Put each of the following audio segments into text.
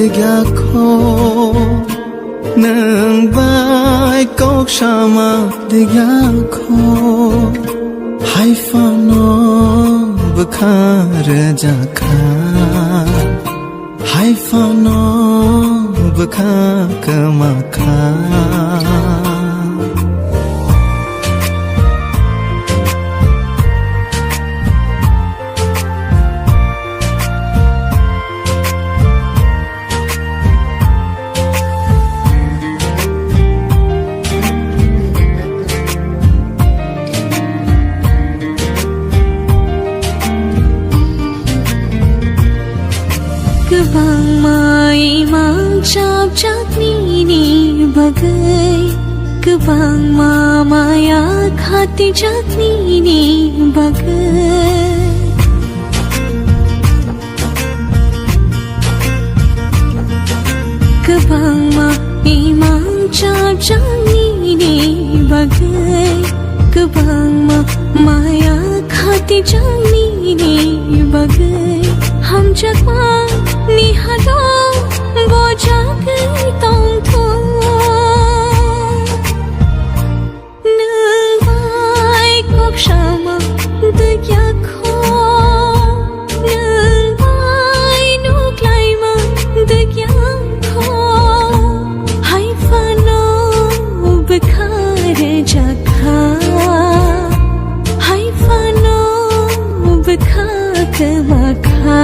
digakho nang bai kok shama digakho haifano bukhar jakha haifano bukha kamakha Kebang mai mang cap cap ni bagai Kebang maya khati jak ni bagai Kebang mai mang cap cap ni bagai Kebang maya khati jak ni bagai Ham jakwa ni hado boja kai tong thu nang bai kok shama de yakho nang bai nuk lai ma de yakho hai fano bukhar jakha hai fano bukha kamakha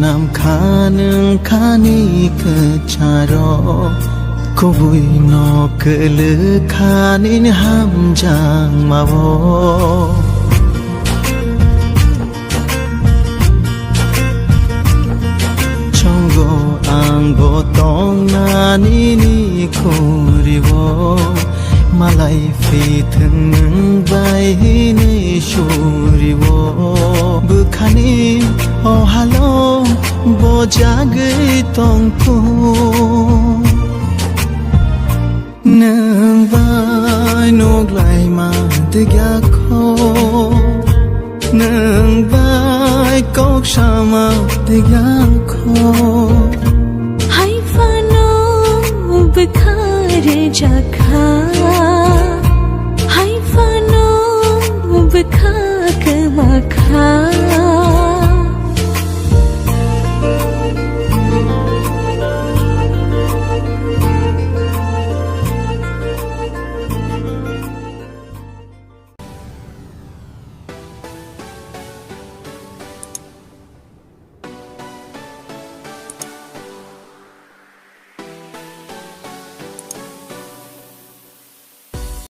Nam khanung khani kecharo Kubui no kele khanin hamjang mawo Chongo anggo tong nani ni kuriwo Malai fiteng bai ni shuriwo Bukhanin oh hello boja gai tong tu nang bai nok lai ma digakho nang bai kok shama digakho hai fano bukhar jakha